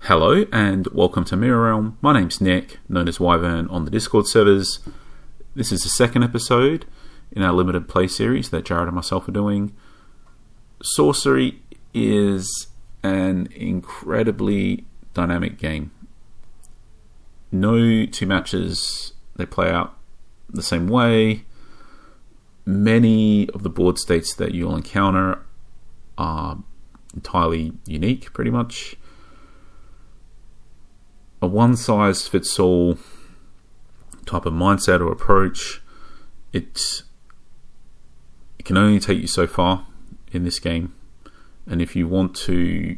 Hello and welcome to Mirror Realm. My name's Nick, known as Wyvern on the Discord servers. This is the second episode in our limited play series that Jared and myself are doing. Sorcery is an incredibly dynamic game. No two matches, they play out the same way. Many of the board states that you'll encounter are entirely unique, pretty much. A one-size-fits-all type of mindset or approach, it can only take you so far in this game. And if you want to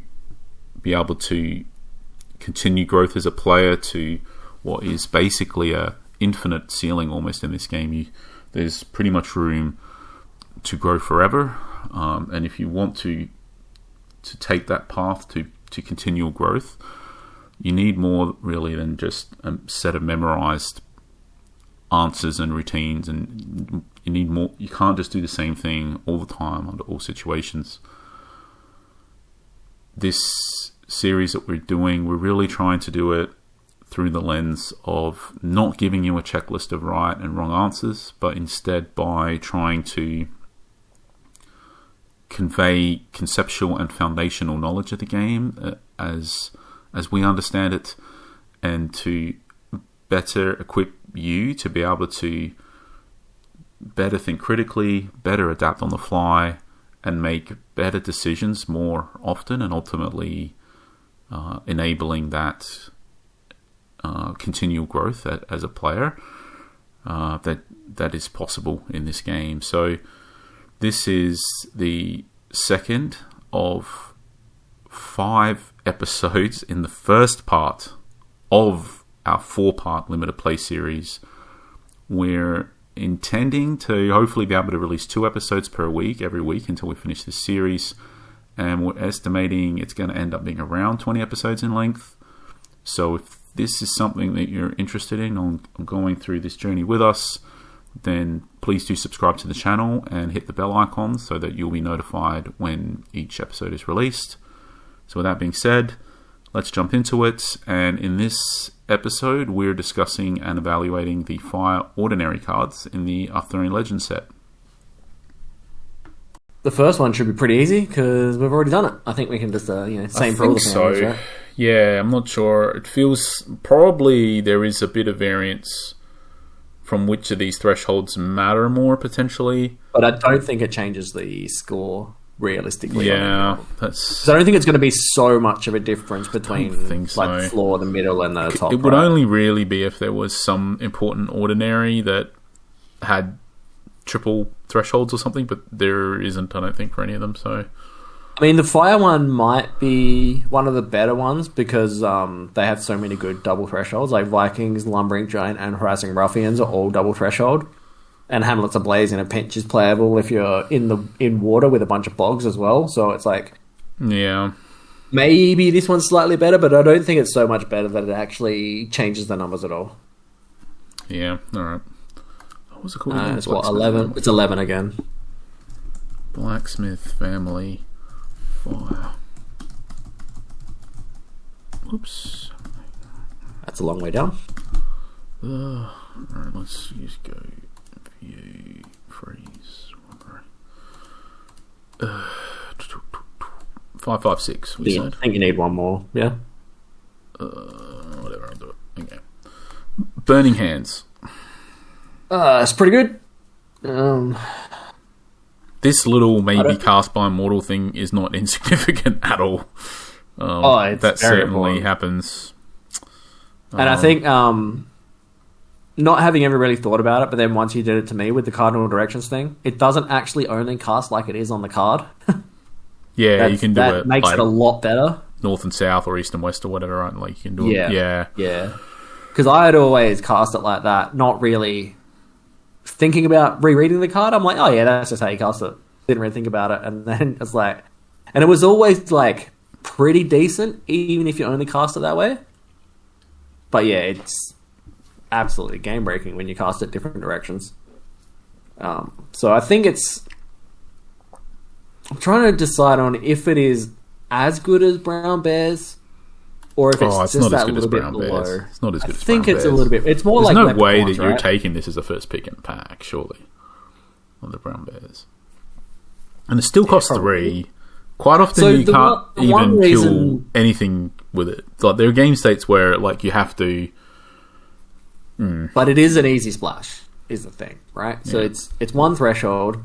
be able to continue growth as a player to what is basically a infinite ceiling almost in this game, there's pretty much room to grow forever. And if you want to take that path to continual growth, you need more really than just a set of memorized answers and routines, and you need more. You can't just do the same thing all the time under all situations. This series that we're doing, we're really trying to do it through the lens of not giving you a checklist of right and wrong answers, but instead by trying to convey conceptual and foundational knowledge of the game as we understand it, and to better equip you to be able to better think critically, better adapt on the fly, and make better decisions more often, and ultimately enabling that continual growth as a player that is possible in this game. So this is the second of 5 episodes in the first part of our 4-part limited play series. We're intending to hopefully be able to release 2 episodes per week every week until we finish this series, and we're estimating it's going to end up being around 20 episodes in length. So if this is something that you're interested in on going through this journey with us, then please do subscribe to the channel and hit the bell icon so that you'll be notified when each episode is released. So with that being said, let's jump into it. And in this episode, we're discussing and evaluating the Fire Ordinary cards in the Arthurian Legend set. The first one should be pretty easy because we've already done it. I think we can just, same for all the families, right? Yeah, I'm not sure. It feels probably there is a bit of variance from which of these thresholds matter more potentially. But I don't think it changes the score realistically. Yeah, so I don't think it's going to be so much of a difference between the floor, the middle, and the top. It would only really be if there was some important ordinary that had triple thresholds or something, but there isn't, I don't think, for any of them. So, I mean, the fire one might be one of the better ones because they have so many good double thresholds. Like Vikings, Lumbering Giant, and Harassing Ruffians are all double threshold. And Hamlets Ablaze in a pinch is playable if you're in water with a bunch of bogs as well. So it's like, yeah, maybe this one's slightly better, but I don't think it's so much better that it actually changes the numbers at all. Yeah, all right. What was it called? It's 11. It's 11 again. Blacksmith Family Fire. Oops. That's a long way down. All right, let's just go. View, freeze, 556. I think you need one more. Yeah. Whatever. I'll do it. Okay. Burning Hands. It's pretty good. This little maybe cast by mortal thing is not insignificant at all. That certainly happens. And I think not having ever really thought about it, but then once you did it to me with the cardinal directions thing, it doesn't actually only cast like it is on the card. Yeah, you can do it. That makes it a lot better. North and south or east and west or whatever, right? Like you can do it. Yeah. Because I had always cast it like that, not really thinking about rereading the card. I'm like, oh yeah, that's just how you cast it. Didn't really think about it. And then it's like, and it was always like pretty decent, even if you only cast it that way. But yeah, it's absolutely game breaking when you cast it different directions. So I think it's I'm trying to decide on if it is as good as Brown Bears or if it's Oh, it's just not as that good as little bit Brown below. Bears. It's not as good I as think Brown it's Bears. a little bit. It's more There's like no way that Leprechauns, you're right? taking this as a first pick in the pack, surely, on the Brown Bears. And it still costs probably. 3. Quite often So you the can't one even reason- kill anything with it. Like there are game states where like you have to. But it is an easy splash, is the thing, right? So Yeah. it's one threshold,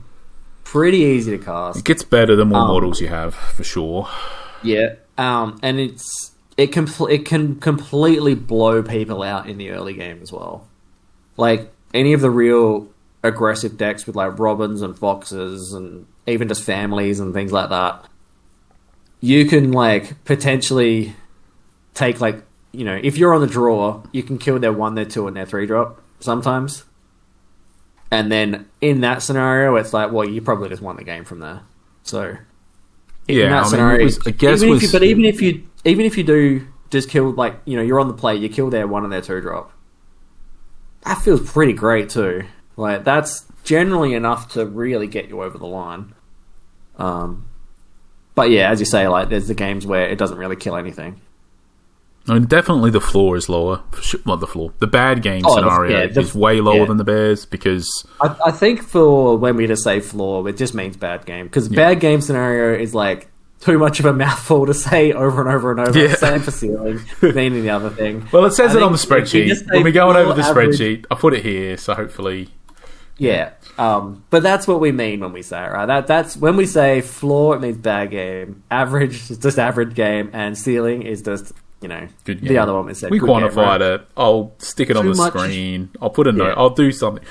pretty easy to cast. It gets better the more models you have, for sure. Yeah, and it can completely blow people out in the early game as well. Like any of the real aggressive decks with like robins and foxes and even just families and things like that, you can like potentially take like, you know, if you're on the draw, you can kill their 1, their 2, and their 3 drop sometimes. And then in that scenario, it's like, well, you probably just won the game from there. So in that scenario, even if you do just kill, like, you know, you're on the play, you kill their 1 and their 2 drop. That feels pretty great too. Like that's generally enough to really get you over the line. But yeah, as you say, like there's the games where it doesn't really kill anything. I mean, definitely the floor is lower. Not the floor. The bad game scenario is way lower than the Bears because... I think for when we just say floor, it just means bad game. Because bad game scenario is like too much of a mouthful to say over and over and over. Yeah. Same for ceiling, meaning the other thing. Well, it says it on the spreadsheet. When we're going over the spreadsheet, I put it here, so hopefully... Yeah. But that's what we mean when we say it, right? That's when we say floor, it means bad game. Average is just average game. And ceiling is just... You know, good game. The other one we said. We quantified game, right? it. I'll stick it on the screen. I'll put a note. Yeah. I'll do something.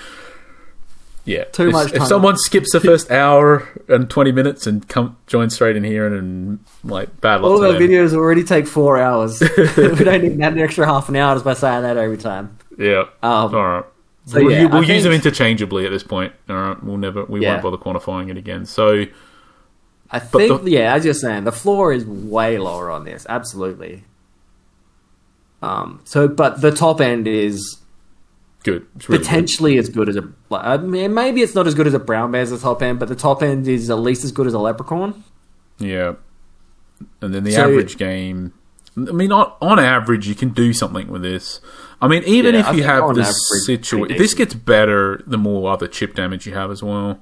Yeah. Too much time. If someone skips the first hour and 20 minutes and join straight in here and like bad luck all to of our them. videos already take 4 hours. We don't need an extra half an hour just by saying that every time. Yeah. All right. So we'll use them interchangeably at this point. All right. We won't bother quantifying it again. So I think, as you're saying, the floor is way lower on this. Absolutely. But the top end is good. It's really potentially as good as a. I mean, maybe it's not as good as a brown bear's the top end, but the top end is at least as good as a leprechaun. Yeah, and then the average game. I mean, on average, you can do something with this. I mean, even if you have the situation, this gets better the more other chip damage you have as well.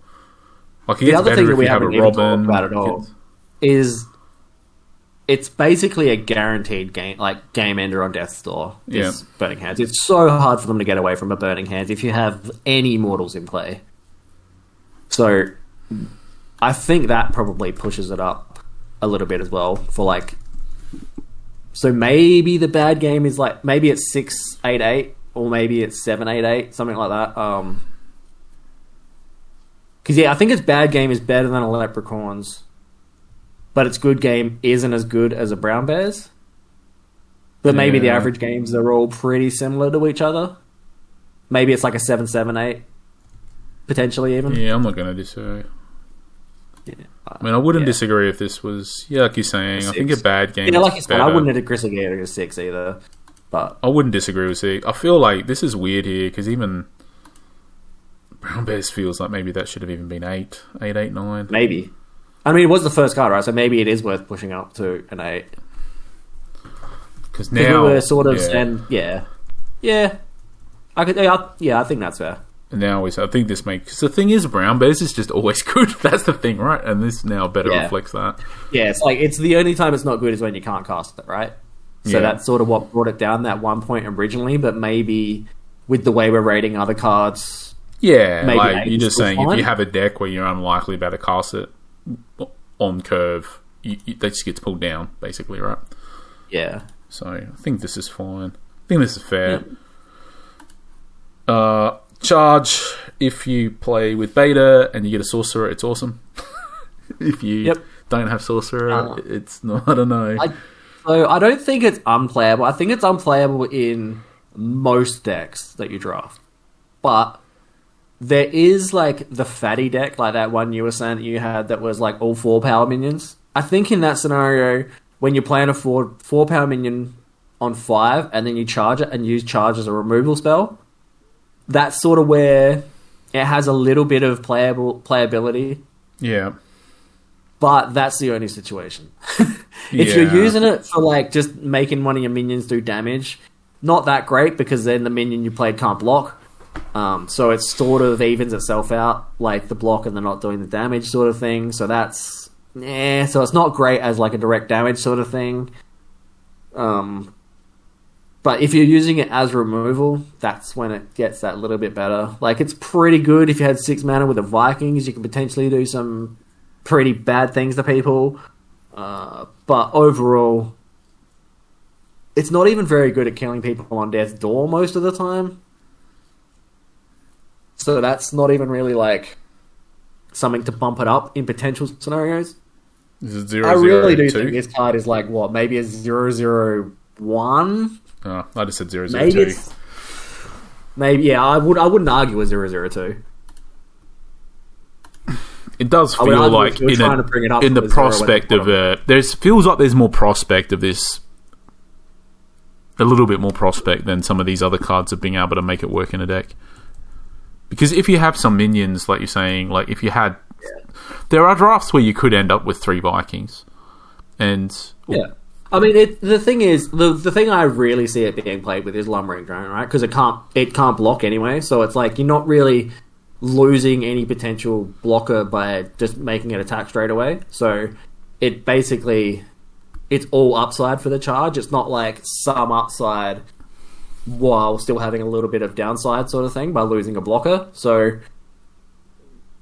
Like it gets better if you have a Robin. About it all is. It's basically a guaranteed game ender on Death's Door. This Burning Hands. It's so hard for them to get away from a Burning Hands if you have any mortals in play. So, I think that probably pushes it up a little bit as well for like. So maybe the bad game is like maybe it's 6-8-8 or maybe it's 7-8-8, something like that. Because I think its bad game is better than a Leprechaun's. But its good game isn't as good as a brown bear's. But maybe the average games are all pretty similar to each other. Maybe it's like a 7-7-8, potentially even. Yeah, I'm not going to disagree. Yeah. I mean, I wouldn't disagree if this was, like you're saying, I think a bad game. Yeah, like you said, I wouldn't disagree with a 6 either. But I wouldn't disagree with 6. I feel like this is weird here because even brown bears feels like maybe that should have even been 8, 9. Maybe. I mean, it was the first card, right? So maybe it is worth pushing up to an 8. Because now we were sort of saying, I think that's fair. And now I think this makes the thing is brown bears is just always good. That's the thing, right? And this now better reflects that. Yeah, it's like it's the only time it's not good is when you can't cast it, right? So that's sort of what brought it down that 1 point originally. But maybe with the way we're rating other cards, maybe like you're just saying, if you have a deck where you're unlikely about to cast it on curve, that just gets pulled down, basically, right? Yeah. So I think this is fine. I think this is fair. Charge if you play with beta and you get a sorcerer, it's awesome. If you don't have sorcerer, it's not. I don't know. So I don't think it's unplayable. I think it's unplayable in most decks that you draft, but there is like the fatty deck, like that one you were saying that you had that was like all 4 power minions. I think in that scenario, when you're playing a 4 power minion on 5 and then you charge it and use charge as a removal spell, that's sort of where it has a little bit of playability. Yeah. but that's the only situation. If you're using it for like just making one of your minions do damage, not that great, because then the minion you played can't block. So it sort of evens itself out, like the block and the not doing the damage sort of thing. So that's so it's not great as like a direct damage sort of thing. But if you're using it as removal, that's when it gets that little bit better. Like, it's pretty good if you had 6 mana with the Vikings. You can potentially do some pretty bad things to people. But overall, it's not even very good at killing people on death's door most of the time. So that's not even really, like, something to bump it up in potential scenarios. Is it 0-0-2? I really do think this card is, like, what, maybe a 0-0-1? Oh, I just said 0-0-2. Maybe, yeah, I wouldn't argue with 0-0-2. It does feel like in the prospect of feels like there's more prospect of this, a little bit more prospect than some of these other cards of being able to make it work in a deck. Because if you have some minions, like you're saying, like if you had, there are drafts where you could end up with 3 Vikings, and I mean, the thing is, the thing I really see it being played with is Lumbering Drone, right? Because it can't block anyway, so it's like you're not really losing any potential blocker by just making it attack straight away. So it basically, it's all upside for the charge. It's not like some upside while still having a little bit of downside sort of thing by losing a blocker. So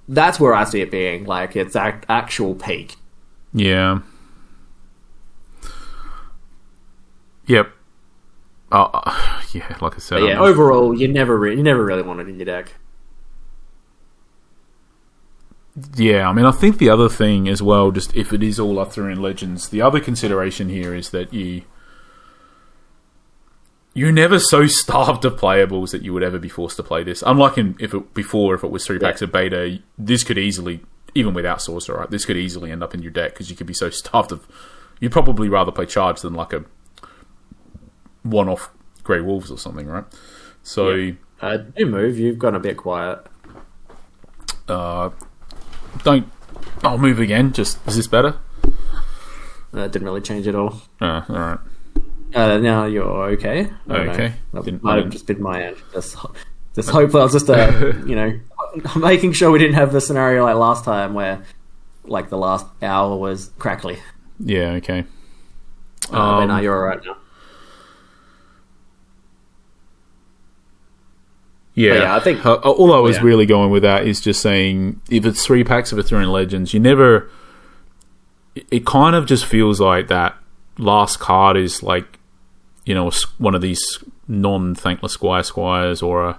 that's where I see it being, like, it's actual peak. Yeah. Yep. Yeah, like I said. But yeah, overall, you never really want it in your deck. Yeah, I mean, I think the other thing as well, just if it is all Arthurian Legends, the other consideration here is that you're never so starved of playables that you would ever be forced to play this. Unlike if it was 3 packs of beta, this could easily, even without Sorcery, right, this could easily end up in your deck because you could be so starved of. You'd probably rather play Charge than like a one-off Grey Wolves or something, right? So, you move. You've gone a bit quiet. I'll move again. Just, is this better? It didn't really change at all. All right. Now you're okay. Okay. That might have just been my end. Just hopefully I was just making sure we didn't have the scenario like last time where like the last hour was crackly. Yeah. Okay. But now you're all right now. Yeah, I think all I was really going with that is just saying, if it's 3 packs of Arthurian Legends, you never. It kind of just feels like that last card is like, one of these non-thankless squires or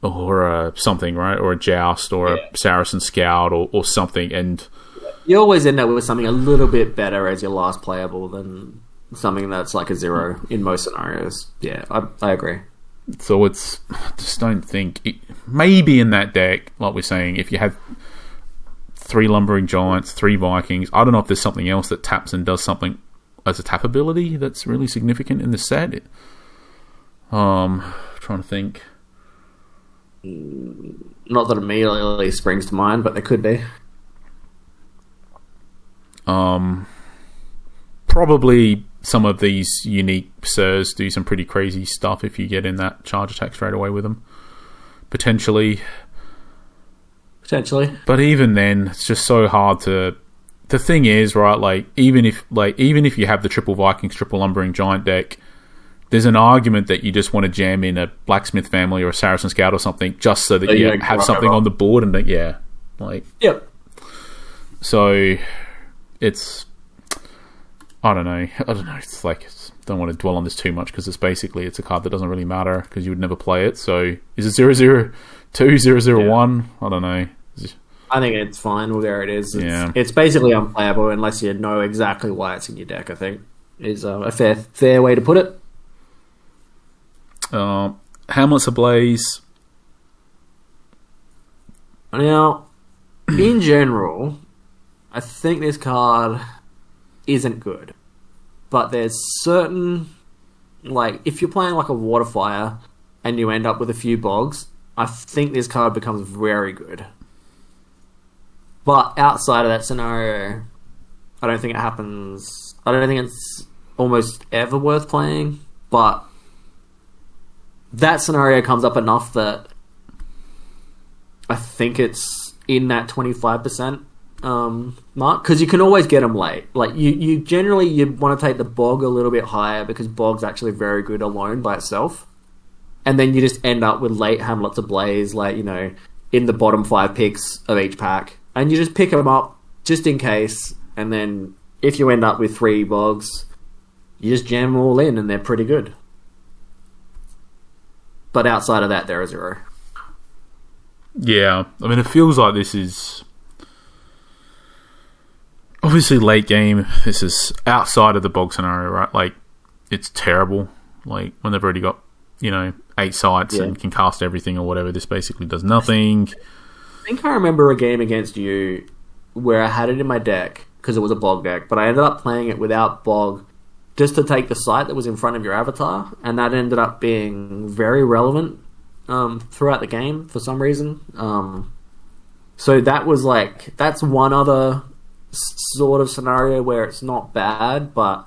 a something, right, or a joust or a Saracen Scout or something, and you always end up with something a little bit better as your last playable than something that's like a 0 in most scenarios. Yeah, I agree. So I just don't think maybe in that deck, like we're saying, if you had 3 Lumbering Giants, 3 Vikings, I don't know if there's something else that taps and does something as a tap ability that's really significant in the set. Trying to think. Not that immediately springs to mind, but there could be. Probably some of these unique Sirs do some pretty crazy stuff if you get in that charge attack straight away with them. Potentially. But even then, it's just so hard to. The thing is, right, like even if you have the triple Vikings, triple Lumbering Giant deck, there's an argument that you just want to jam in a Blacksmith Family or a Saracen Scout or something just so that you have something on the board and Yep. So it's. I don't know. It's like, don't want to dwell on this too much because it's a card that doesn't really matter because you would never play it. So is it 0-0-2, 0-0-1? I don't know. I think it's fine where it is. It's basically unplayable unless you know exactly why it's in your deck, I think, is a fair way to put it. Hamlet's Ablaze. Now, in general, I think this card isn't good. But there's certain, like, if you're playing like a Waterfire and you end up with a few bogs, I think this card becomes very good. But outside of that scenario, I don't think it happens. I don't think it's almost ever worth playing. But that scenario comes up enough that I think it's in that 25% mark, because you can always get them late. Like you generally you want to take the bog a little bit higher, because bog's actually very good alone by itself, and then you just end up with late Hamlets Ablaze, like, you know, in the bottom 5 picks of each pack, and you just pick them up just in case, and then if you end up with 3 bogs, you just jam them all in, and they're pretty good. But outside of that, they're a 0. Yeah, I mean, it feels like this is obviously late game. This is outside of the bog scenario, right? Like, it's terrible. Like, when they've already got, you know, 8 sights and can cast everything or whatever, this basically does nothing. I think I remember a game against you where I had it in my deck because it was a bog deck, but I ended up playing it without bog just to take the sight that was in front of your avatar, and that ended up being very relevant throughout the game for some reason. So that was like, that's one other sort of scenario where it's not bad, but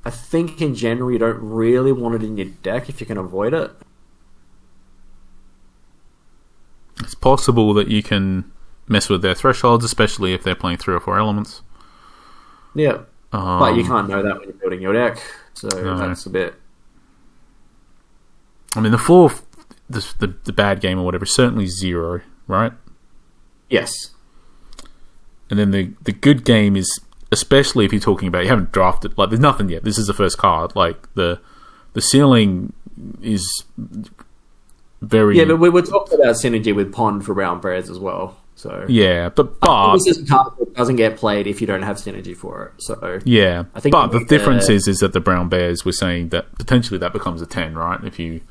I think in general you don't really want it in your deck if you can avoid it. It's possible that you can mess with their thresholds, especially if they're playing 3 or 4 elements. Yeah, but you can't know that when you're building your deck, so that's a bit... I mean, the bad game or whatever is certainly 0, right? Yes. And then the good game is, especially if you're talking about, you haven't drafted, like, there's nothing yet. This is the first card. Like, the ceiling is very... Yeah, but we were talking about synergy with Pond for brown prayers as well. So yeah, but this is a card that doesn't get played if you don't have synergy for it. So yeah, I think. But the difference is that the brown bears, we're saying that potentially that becomes a 10, right? If you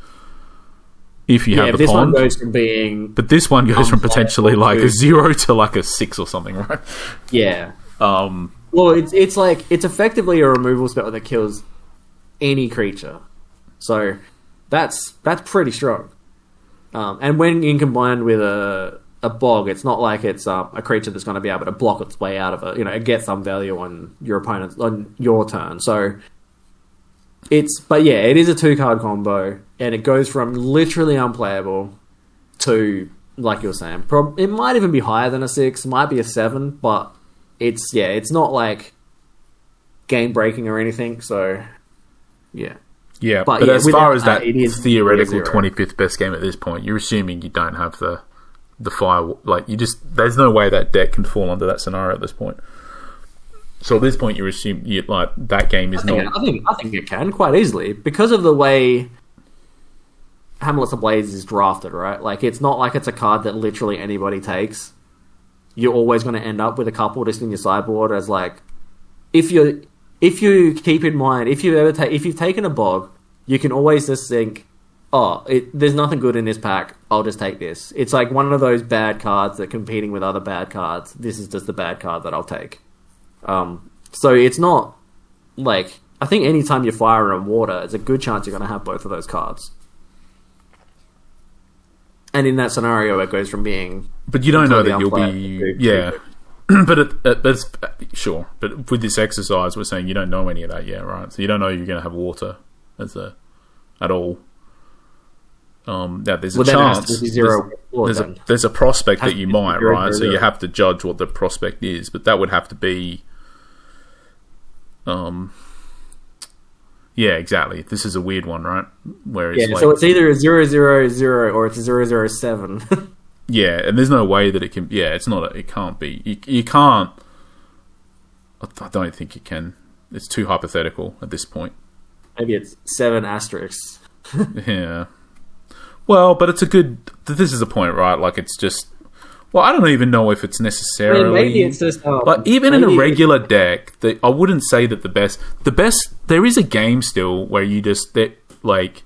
have the this Pond, one goes from being, but this one goes from potentially like a 0 to like a 6 or something, right? Yeah. Well, it's like, it's effectively a removal spell that kills any creature, so that's pretty strong. And when in combined with a bog, it's not like it's a creature that's going to be able to block its way out of it. You know, it gets some value on your opponent's, on your turn. So it is a 2-card combo, and it goes from literally unplayable to, like you were saying, it might even be higher than a 6, might be a 7, but it's not like game breaking or anything. So yeah. Yeah, but as far as that theoretical 25th best game at this point, you're assuming you don't have the fire, like, there's no way that deck can fall under that scenario at this point. So at this point, you assume that game is not. I think it can quite easily because of the way Hamlets Ablaze is drafted, right? Like, it's not like it's a card that literally anybody takes. You're always going to end up with a couple just in your sideboard as, like, if you keep in mind, if you've taken a bog, you can always just think, there's nothing good in this pack, I'll just take this. It's like one of those bad cards that competing with other bad cards. This is just the bad card that I'll take. So it's not like, I think anytime you fire and water, it's a good chance you're going to have both of those cards. And in that scenario, it goes from being... But you don't know that you'll be... Yeah. But sure. But with this exercise, we're saying you don't know any of that yet, right? So you don't know you're going to have water at all. There's a chance. There's a prospect that you might, right? So you have to judge what the prospect is, but that would have to be. Yeah, exactly. This is a weird one, right? Where it's so it's either a 0/0/0 or it's a 0/0/7. Yeah, and there's no way that it can. Yeah, it's not. It can't be. You can't. I don't think it can. It's too hypothetical at this point. Maybe it's 7 asterisks. Yeah. Well, but it's a good... This is the point, right? Like, it's just... Well, I don't even know if it's necessarily... I mean, maybe it's just... Like, even in a regular deck, I wouldn't say that the best... There is a game still where you just... Like,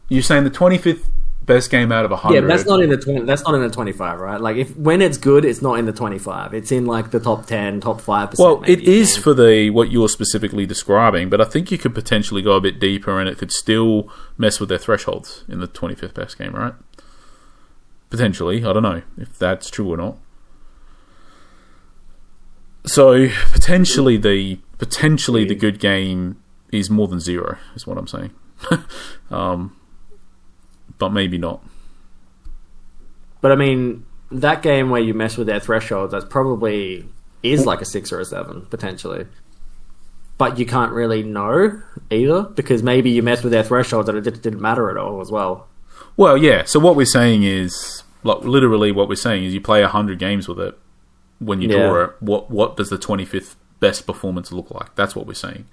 you're saying the 25th best game out of 100. Yeah, but that's not in the 25, right? Like, when it's good, it's not in the 25. It's in, like, the top 10, top 5%. Well, it is for what you're specifically describing, but I think you could potentially go a bit deeper and it could still mess with their thresholds in the 25th best game, right? Potentially. I don't know if that's true or not. So potentially the good game is more than 0, is what I'm saying. But maybe not. But I mean, that game where you mess with their threshold, that's probably is like a 6 or a 7 potentially. But you can't really know either, because maybe you mess with their thresholds and it didn't matter at all as well. Well, yeah. So what we're saying is, like, literally what we're saying is, you play 100 games with it. When you draw it, what does the 25th best performance look like? That's what we're saying.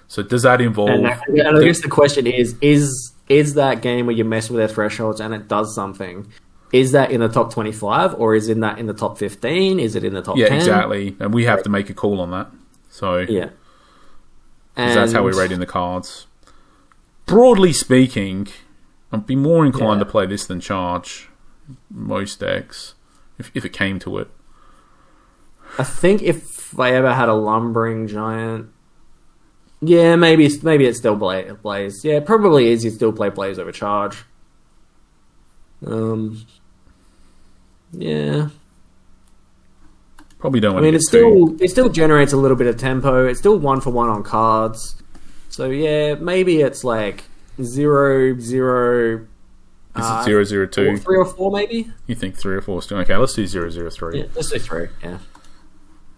So does that involve... And I guess the question is that game where you mess with their thresholds and it does something, is that in the top 25 or is that in the top 15? Is it in the top 10? Yeah, exactly. And we have to make a call on that. So yeah. And that's how we're rating the cards. Broadly speaking, I'd be more inclined to play this than charge most decks, if it came to it. I think if I ever had a lumbering giant, yeah, maybe it still plays. Yeah, it probably is. You still play plays over charge. Yeah. Probably don't want. I mean, it still generates a little bit of tempo. It's still 1-for-1 on cards. So yeah, maybe it's like 0-0. Is it 0-0-2? 3 or 4, maybe. You think 3 or 4 still okay? Let's do 0-0-3. Yeah, let's do 3. Yeah.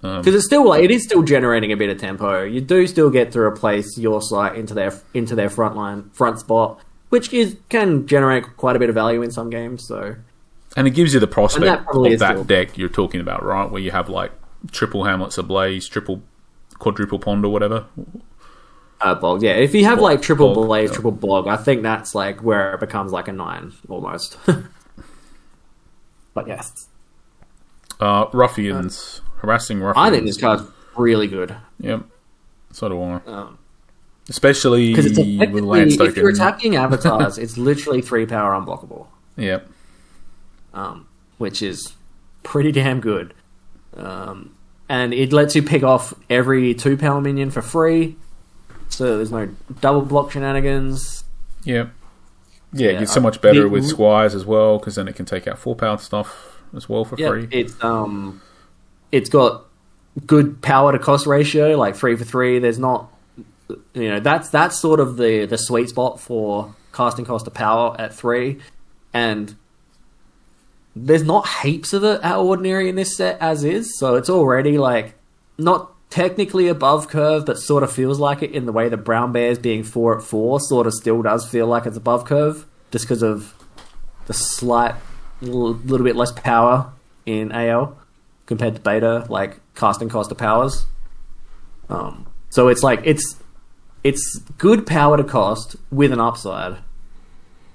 Because it is still generating a bit of tempo. You do still get to replace your site into their front spot, which can generate quite a bit of value in some games. So, and it gives you the prospect of that deck you're talking about, right? Where you have like triple Hamlets Ablaze, quadruple Pond, or whatever. Bog, yeah. If you have like triple Blaze, triple Bog, I think that's like where it becomes like a 9 almost. But yes, Ruffians. Harassing Ruffians. I think this card's really good. Yep. So do I. Especially because with Lance Token. If you're attacking avatars, it's literally 3 power unblockable. Yep. Which is pretty damn good. And it lets you pick off every 2 power minion for free. So there's no double block shenanigans. Yep. Yeah, it gets so much better with Squires as well, because then it can take out 4 power stuff as well for free. It's got good power to cost ratio, like 3 for 3. There's not, that's sort of the sweet spot for casting cost of power at 3, and there's not heaps of it out of ordinary in this set as is, so it's already like not technically above curve, but sort of feels like it in the way the Brown Bears being 4 at 4 sort of still does feel like it's above curve, just because of the slight little bit less power in AL compared to beta, like casting cost of powers. So it's like it's good power to cost with an upside.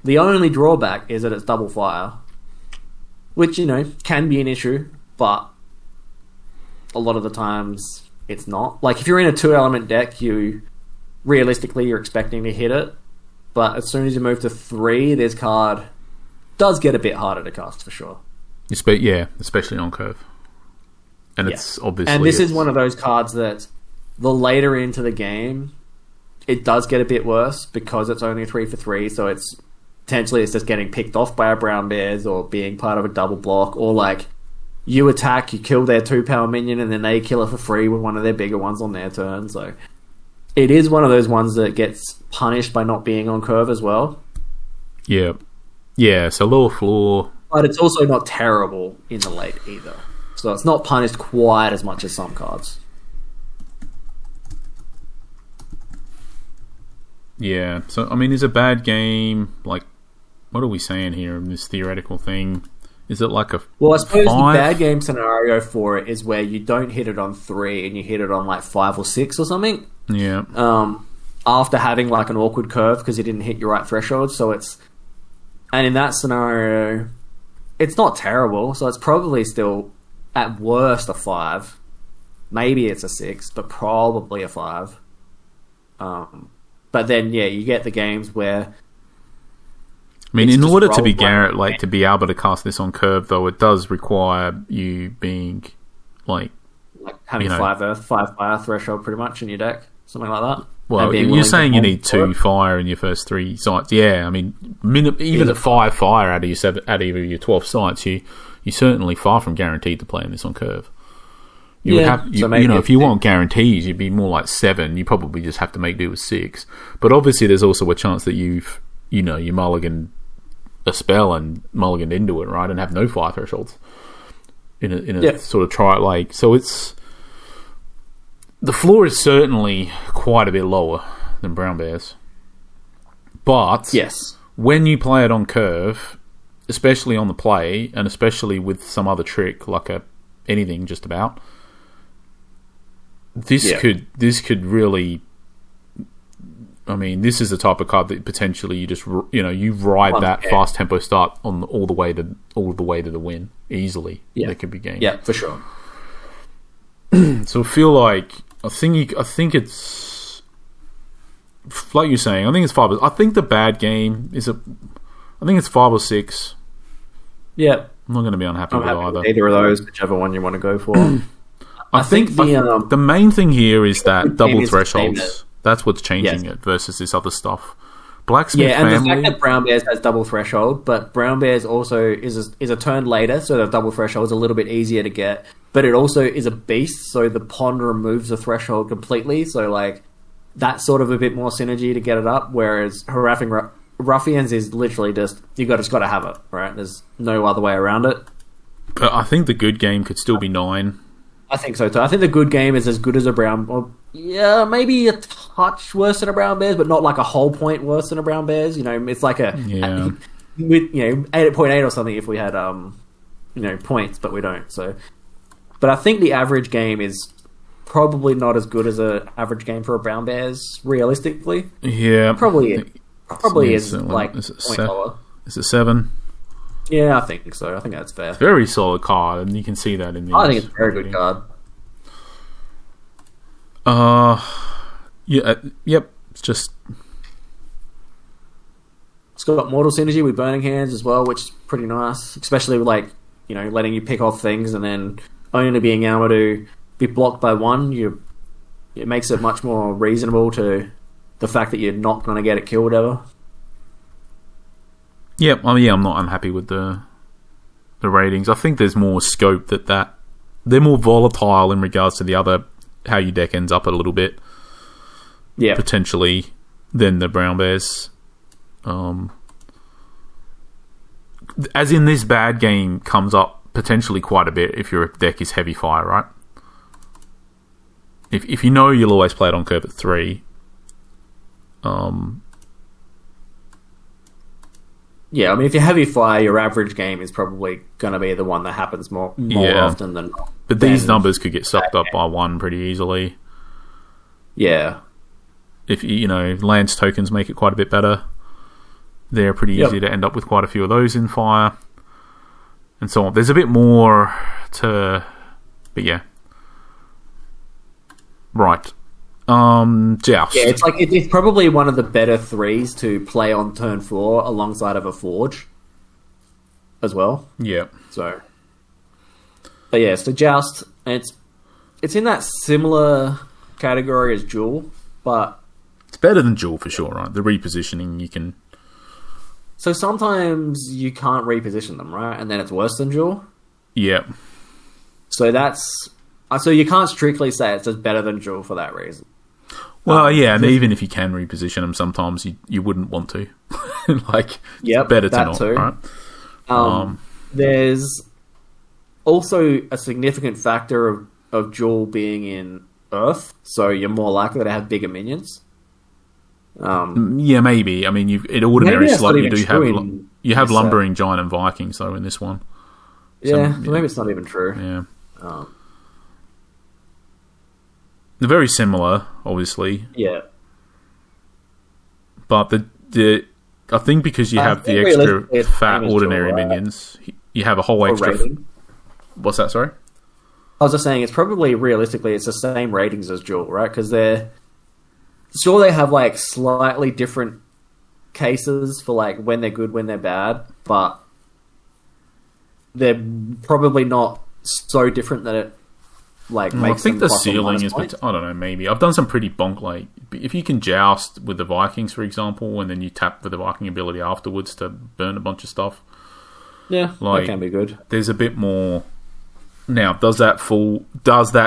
The only drawback is that it's double fire, which can be an issue, but a lot of the times it's not. Like if you're in a 2-element deck, you're expecting to hit it, but as soon as you move to 3, this card does get a bit harder to cast for sure. Yeah, especially on curve. And it's obviously... And this is one of those cards that the later into the game, it does get a bit worse because it's only 3 for 3, so it's just getting picked off by a Brown Bears or being part of a double block, or like you attack, you kill their 2 power minion, and then they kill it for free with one of their bigger ones on their turn. So it is one of those ones that gets punished by not being on curve as well. Yeah. Yeah, so lower floor. But it's also not terrible in the late either. So it's not punished quite as much as some cards. Yeah. So, I mean, is a bad game, like, what are we saying here in this theoretical thing? Is it like a Well, I suppose 5? The bad game scenario for it is where you don't hit it on 3 and you hit it on like 5 or 6 or something. Yeah. After having like an awkward curve because you didn't hit your right threshold. So it's... And in that scenario, it's not terrible. So it's probably still... At worst, a 5. Maybe it's a 6, but probably a 5. But then, yeah, you get the games where... I mean, in order to be to be able to cast this on curve, though, it does require you being, like having 5 fire threshold pretty much in your deck. Something like that. Well, you're saying you need 2 fire in your first 3 sites. Yeah, I mean, even at 5 fire out of your 12 sites, you're certainly far from guaranteed to play in this on curve. You would have, so maybe if you want guarantees, you'd be more like 7. You probably just have to make do with 6. But obviously, there's also a chance that you mulligan a spell and mulligan into it, right, and have no fire thresholds in a sort of try like. So it's the floor is certainly quite a bit lower than Brown Bears, but yes, when you play it on curve, especially on the play, and especially with some other trick like anything just about. This could really. I mean, this is the type of card that potentially you just you ride that fast tempo start on all the way to the win easily. Yeah, that could be game. Yeah, for sure. So I feel like I think it's like you're saying. I think it's 5. I think the bad game is I think it's 5 or 6. Yeah, I'm not going to be unhappy with either. Either of those, whichever one you want to go for. I think the main thing here is that double thresholds. That's what's changing it versus this other stuff. Blacksmith and family. The fact that Brown Bears has double threshold, but Brown Bears also is a turn later, so the double threshold is a little bit easier to get. But it also is a beast, so the pond removes the threshold completely. So like that's sort of a bit more synergy to get it up. Whereas harassing ruffians is literally just just got to have it, right? There's no other way around it. But I think the good game could still be 9. I think so too. I think the good game is as good as a Brown. Well, yeah, maybe a touch worse than a Brown Bears, but not like a whole point worse than a Brown Bears. It's like with 8.8 or something if we had points, but we don't. So, but I think the average game is probably not as good as an average game for a Brown Bears, realistically. Yeah, probably is like is it point lower. Is it 7? Yeah, I think so. I think that's fair. Very solid card, and you can see that in the. I think it's a very good card. Yep. It's just. It's got mortal synergy with Burning Hands as well, which is pretty nice. Especially like letting you pick off things and then only being able to be blocked by one. It makes it much more reasonable to the fact that you're not going to get it killed ever. Yep, I'm not unhappy with the ratings. I think there's more scope that they're more volatile in regards to the other how your deck ends up a little bit. Yeah, potentially than the Brown Bears. As in this bad game comes up potentially quite a bit if your deck is heavy fire, right? If you'll always play it on curve at 3. Yeah, I mean, if you're heavy fire, your average game is probably going to be the one that happens more often than not. But these numbers could get sucked up by 1 pretty easily. Yeah. If Lance tokens make it quite a bit better. They're pretty easy to end up with quite a few of those in fire. And so on. There's a bit more to... But yeah. Right. Joust. Yeah, it's probably one of the better 3s to play on turn 4 alongside of a Forge as well. Yeah. So Joust, it's in that similar category as Jewel, but it's better than Jewel for sure, right? The repositioning you can. So sometimes you can't reposition them, right? And then it's worse than Jewel. Yeah. So you can't strictly say it's just better than Jewel for that reason. Well, and even if you can reposition them, sometimes you wouldn't want to. It's better to not. Too. Right? There's also a significant factor of Jewel being in Earth, so you're more likely to have bigger minions. Yeah, maybe. I mean, in ordinary slot you have Lumbering Giant and Vikings though in this one. Yeah, so maybe it's not even true. Yeah. They're very similar, obviously. Yeah. But I think because you have the extra fat ordinary minions, you have a whole extra... What's that, sorry? I was just saying, it's probably, realistically, it's the same ratings as Jewel, right? Because they have, like, slightly different cases for, like, when they're good, when they're bad, but they're probably not so different that it makes I think them the ceiling is... I don't know, maybe. I've done some pretty bonk, if you can joust with the Vikings, for example, and then you tap with the Viking ability afterwards to burn a bunch of stuff. Yeah, that can be good. There's a bit more Now, does that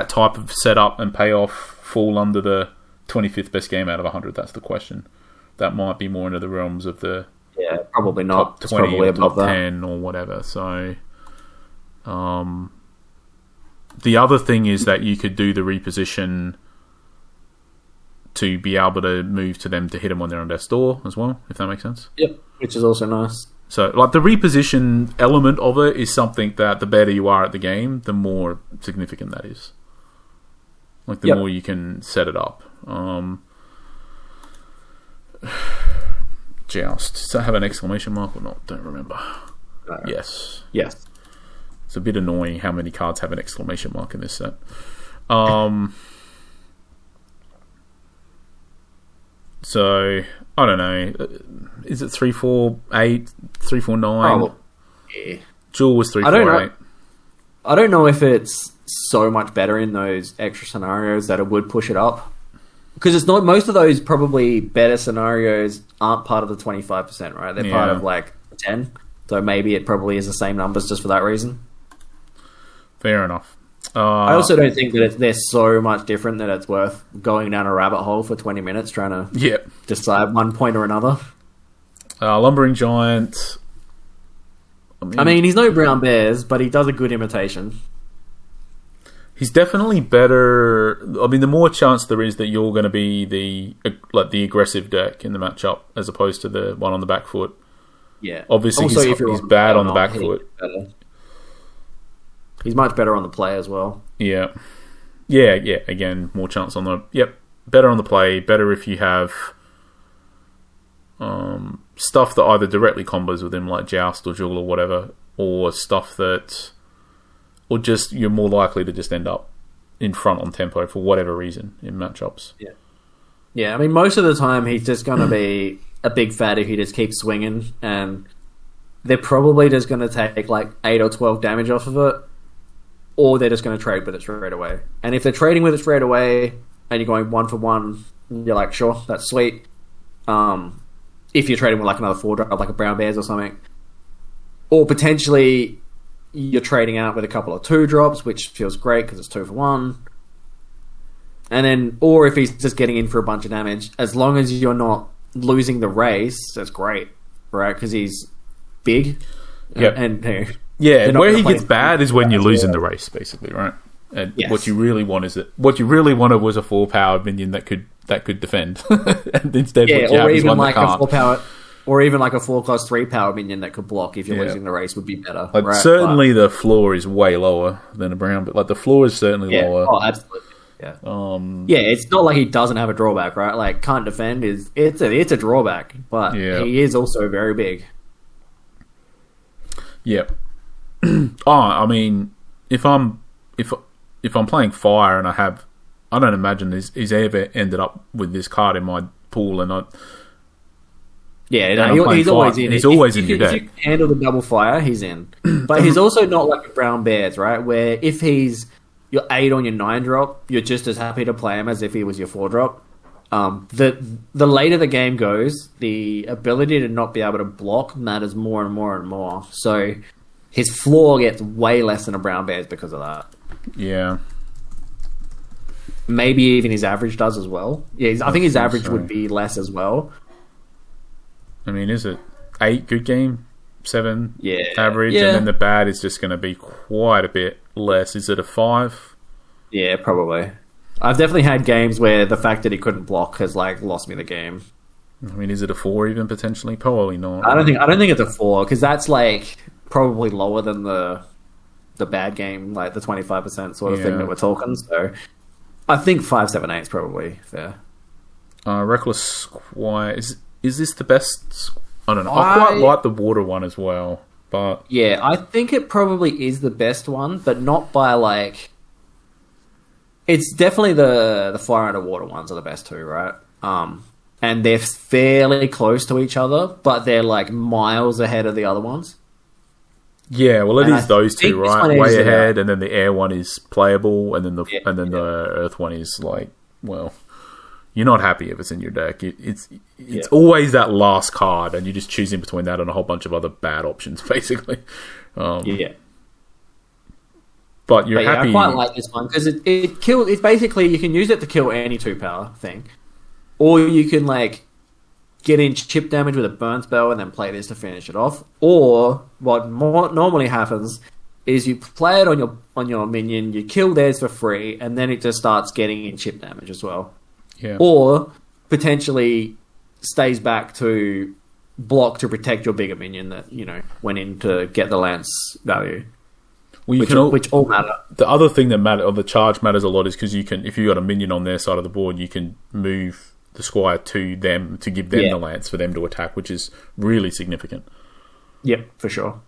type of setup and payoff fall under the 25th best game out of 100? That's the question. That might be more into the realms of the probably not. top 20 probably or top above 10 or whatever. So, the other thing is that you could do the reposition to be able to move to them to hit them when they're on death's door as well, if that makes sense. Yep, which is also nice. So, like, the reposition element of it is something that the better you are at the game, the more significant that is. Like, the more you can set it up. Joust. Does that have an exclamation mark or not? Don't remember. Yes. Yes. It's a bit annoying how many cards have an exclamation mark in this set. So, I don't know. Is it 348, 349? Oh, yeah. Jewel was 348. I don't know if it's so much better in those extra scenarios that it would push it up. Because it's not, most of those probably better scenarios aren't part of the 25%, right? They're part of like 10. So maybe it probably is the same numbers just for that reason. Fair enough. I also don't think that they're so much different that it's worth going down a rabbit hole for 20 minutes trying to decide one point or another. Lumbering Giant. I mean, he's no Brown Bears, but he does a good imitation. He's definitely better. I mean, the more chance there is that you're going to be the aggressive deck in the matchup as opposed to the one on the back foot. Yeah. Obviously, also, he's bad on the back foot. He's much better on the play as well. Yeah. Again, more chance on the... Yep. Better on the play. Better if you have stuff that either directly combos with him, like Joust or Jewel or whatever, or stuff that... Or just you're more likely to just end up in front on tempo for whatever reason in matchups. Yeah. Yeah, I mean, most of the time he's just going to be a big fat if he just keeps swinging, and they're probably just going to take like 8 or 12 damage off of it, or they're just going to trade with it straight away. And if they're trading with it straight away and you're going 1 for 1, you're like, sure, that's sweet. If you're trading with like another 4-drop, like a Brown Bears or something. Or potentially you're trading out with a couple of 2-drops, which feels great because it's 2 for 1. And then, or if he's just getting in for a bunch of damage, as long as you're not losing the race, that's great, right? Because he's big. Yep. And where he gets bad is when you're losing the race, basically, right? And what you really want is what you really wanted was a 4-powered minion that could defend, and instead what you have is one that can't. Or even like a 4-cost 3-power minion that could block if you're losing the race would be better. Like, right? Certainly the floor is way lower than a Brown, but like the floor is certainly lower. Oh, absolutely. Yeah. It's not like he doesn't have a drawback, right? Like, can't defend it's a drawback, but he is also very big. Yep. I mean, if I'm playing Fire and I don't imagine he's ever ended up with this card in my pool, and he's always in. He's always in your deck. If you handle the double Fire, he's in. But he's also not like a Brown Bears, right? Where if he's your 8 on your 9-drop, you're just as happy to play him as if he was your 4-drop. The later the game goes, the ability to not be able to block matters more and more and more. So his floor gets way less than a Brown Bears because of that. Yeah. Maybe even his average does as well. Yeah, I think his average would be less as well. I mean, is it 8 good game, 7 average, and then the bad is just going to be quite a bit less? Is it a 5? Yeah, probably. I've definitely had games where the fact that he couldn't block has like lost me the game. I mean, is it a 4 even potentially? Probably not. I don't think it's a 4 because that's like probably lower than the bad game, like the 25% sort of thing that we're talking. So I think 5, 7, 8 is probably fair. Reckless Squire is this the best? I don't know. I quite like the water one as well, but yeah, I think it probably is the best one, but not by like. It's definitely the fire and the water ones are the best too, right? And they're fairly close to each other, but they're like miles ahead of the other ones. Yeah, well, it is those two, right? Way ahead, and then the air one is playable, and then the earth one is like, well, you're not happy if it's in your deck. It's always that last card, and you're just choosing between that and a whole bunch of other bad options, basically. But you're But yeah, happy. I quite like this one because it kills. It's basically you can use it to kill any 2-power thing, or you can like get in chip damage with a burn spell and then play this to finish it off. Or what normally happens is you play it on your minion, you kill theirs for free, and then it just starts getting in chip damage as well. Yeah. Or potentially stays back to block to protect your bigger minion that went in to get the lance value. Well, which all matter. The other thing that matter, or the charge matters a lot, is because you can, if you got a minion on their side of the board, you can move the squire to them to give them the lance for them to attack, which is really significant. Yep, for sure.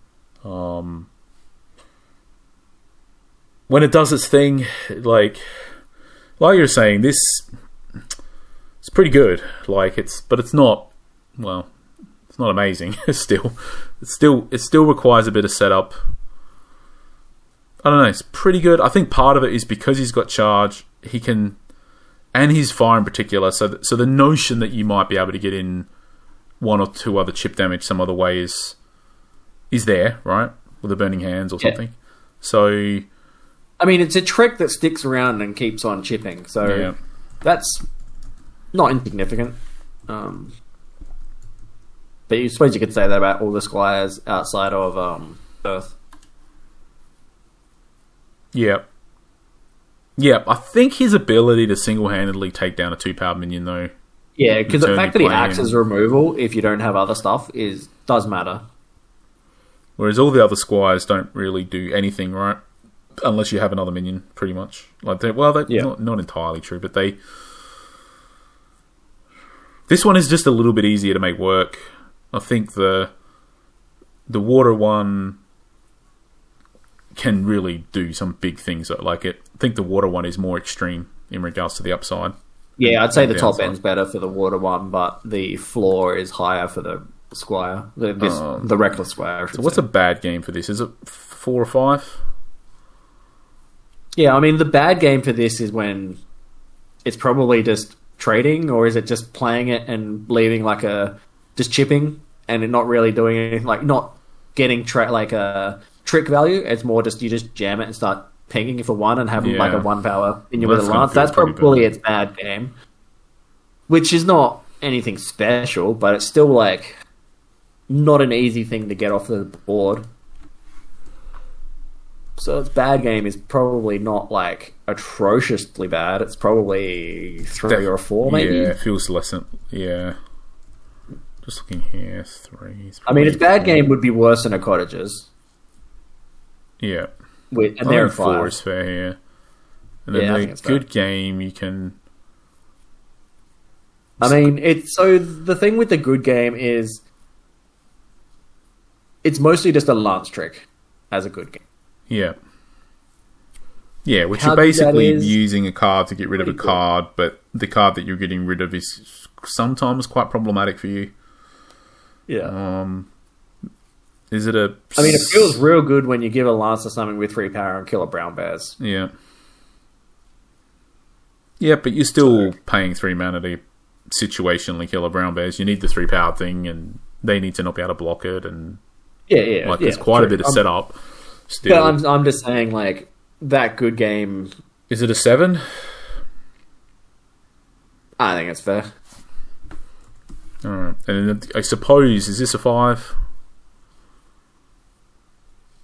When it does its thing, like you're saying, it's pretty good. But it's not. Well, it's not amazing. It still requires a bit of setup. I don't know. It's pretty good. I think part of it is because he's got charge. He can, and his fire in particular. So the notion that you might be able to get in one or two other chip damage some other way is there, right? With the burning hands or something. So, I mean, it's a trick that sticks around and keeps on chipping. So that's not insignificant. But you suppose you could say that about all the squires outside of Earth. Yeah, I think his ability to single-handedly take down a 2-power minion, though. Yeah, because the fact that he acts as removal if you don't have other stuff does matter. Whereas all the other squires don't really do anything, right? Unless you have another minion, pretty much. Not entirely true, but they. This one is just a little bit easier to make work. I think the water one can really do some big things. I think the water one is more extreme in regards to the upside. Yeah, I'd say the top end's better for the water one, but the floor is higher for the squire. The reckless squire. So what's a bad game for this? Is it 4 or 5? Yeah, I mean, the bad game for this is when it's probably just trading, or is it just playing it and leaving just chipping and it not really doing anything, not getting a trick value. It's more just you just jam it and start pinging it for 1 and have a 1-power minion with a lance. That's probably its bad game, which is not anything special, but it's still not an easy thing to get off the board. So its bad game is probably not atrociously bad. It's probably 3 or 4, maybe. Yeah, it feels less than. Yeah. Just looking here, 3. I mean, its bad game would be worse than a cottage's. Yeah. And they're 4 is fair here. And then the good game, you can. I mean, the thing with the good game is it's mostly just a lance trick as a good game. Yeah. Yeah, which you're basically using a card to get rid of a card, but the card that you're getting rid of is sometimes quite problematic for you. Yeah. Is it a... I mean, it feels real good when you give a lance to something with 3 power and kill a brown bears. Yeah. Yeah, but you're still paying 3 mana to situationally kill a brown bears. You need the 3 power thing, and they need to not be able to block it, and... Yeah. There's quite a bit of setup. Still. But I'm just saying, that good game... Is it a 7? I think it's fair. Alright. And I suppose, is this a 5?